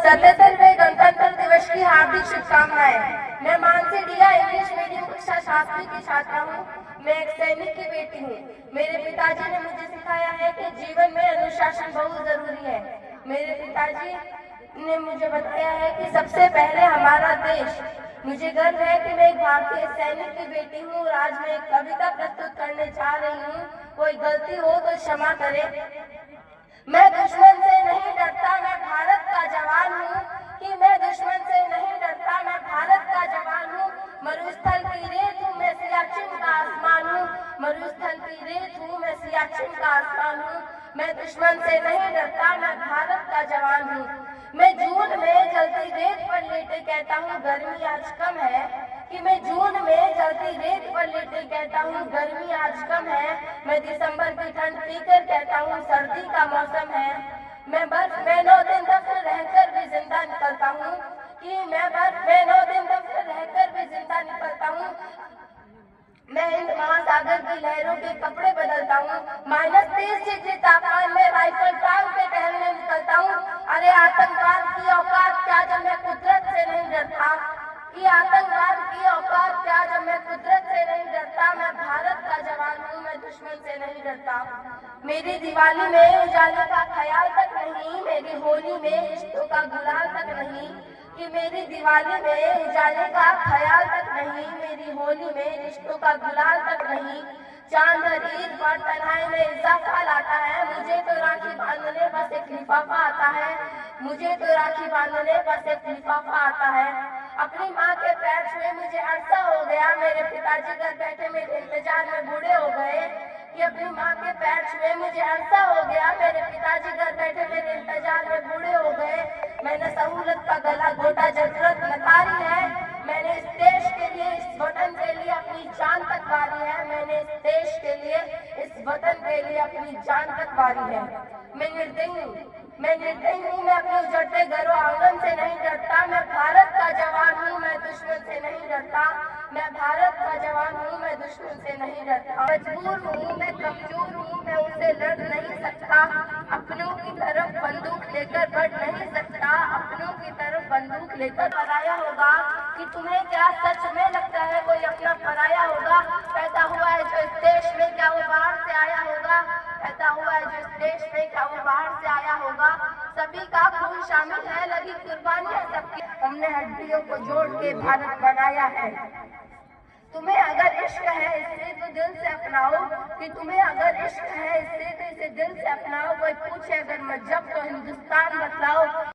77वें गणतंत्र दिवस की हार्दिक शुभकामनाएं। मैं मानसी डिया इंग्लिश मीडियम कक्षा शास्त्री की छात्रा हूँ। मैं एक सैनिक की बेटी हूँ। मेरे पिताजी ने मुझे सिखाया है कि जीवन में अनुशासन बहुत जरूरी है। मेरे पिताजी ने मुझे बताया है कि सबसे पहले हमारा देश। मुझे गर्व है कि मैं एक भारतीय सैनिक की बेटी हूँ और आज मैं एक कविता प्रस्तुत करने जा रही हूँ। कोई गलती हो तो क्षमा करे। मैं दुश्मन से नहीं डरता, मैं भारत का जवान हूँ। कि मैं दुश्मन से नहीं डरता, मैं भारत का जवान हूँ। मरुस्थल की रेत हूँ, मैं सियाचिन का आसमान हूँ। मरुस्थल की रेत हूँ, मैं सियाचिन का आसमान हूँ। मैं दुश्मन से नहीं डरता, मैं भारत का जवान हूँ। मैं जून में जलती रेत पर लेटे कहता हूँ गर्मी आज कम है। कि मैं जून में जलती रेत पर लेटे कहता हूँ गर्मी आज कम है। मैं दिसंबर की ठंड पीकर कहता हूँ सर्दी का मौसम है। मैं बर्फ में 9 दिन दफन रहकर भी जिंदा निकलता हूँ। कि मैं बर्फ में 9 दिन दफन रहकर भी जिंदा निकलता हूँ। मैं हिंद महासागर की लहरों के कपड़े बदलता हूँ। -30 डिग्री तापमान में राइफल टांग पे टहलने निकलता हूँ। अरे आतंकवाद की औकात क्या जब मैं कुदरत से नहीं डरता। कि आतंकवाद की औकात क्या जब मैं कुदरत से नहीं डरता। मैं भारत का जवान हूँ, मैं दुश्मन से नहीं डरता। मेरी दिवाली में उजाले का ख्याल तक नहीं, मेरी होली में रिश्तों का गुलाल तक नहीं। कि मेरी दिवाली में उजाले का ख्याल तक नहीं, मेरी होली में रिश्तों का गुलाल तक नहीं। चांद और ईद पर तन्हाई में इजाफा लाता है। मुझे तो राखी बांधने बस एक लिफाफा आता है। मुझे तो राखी बांधने बस एक लिफाफा आता है। अपनी माँ के पैर छुए मुझे अरसा हो गया। मेरे पिताजी घर बैठे मेरे इंतजार में बूढ़े हो गए। कि अपनी माँ के पैर छुए मुझे अरसा हो गया। मेरे पिताजी घर बैठे मेरे इंतजार में बूढ़े हो गए। मैंने सहूलत का गला घोटा, जरूरत नकारी है। मैंने इस देश के लिए, इस वतन के लिए अपनी जान तक वारी है। मैंने इस देश के लिए, इस वतन के लिए अपनी जान तक वारी है। मैं निर्दयी हूँ, मैं निर्दयी हूँ। मैं अपने उजड़ते घरों आंगन से नहीं डरता। मैं भारत का जवान हूँ, मैं दुश्मन से नहीं डरता। मैं भारत का जवान हूँ, मैं दुश्मन से नहीं डरता। मजबूर हूँ, मैं कमजोर हूँ, मैं उनसे लड़ नहीं सकता। अपनों की तरफ बंदूक लेकर बढ़ नहीं सकता। अपनों की तरफ बंदूक लेकर पराया होगा। कि तुम्हें क्या सच में लगता है कोई अपना पराया होगा। पैदा हुआ है जो इस देश में, क्या वो बाहर से आया होगा। पैदा हुआ है जो इस देश में, क्या वो बाहर से आया होगा। सभी का खून शामिल है, लगी कुर्बानियां सबकी। हमने हड्डियों को जोड़ के भारत बनाया है। तुम्हें अगर इश्क है इससे तो दिल से अपनाओ। कि तुम्हें अगर इश्क है इससे तो इसे दिल से अपनाओ। कोई पूछे अगर मजहब तो हिंदुस्तान बतलाओ।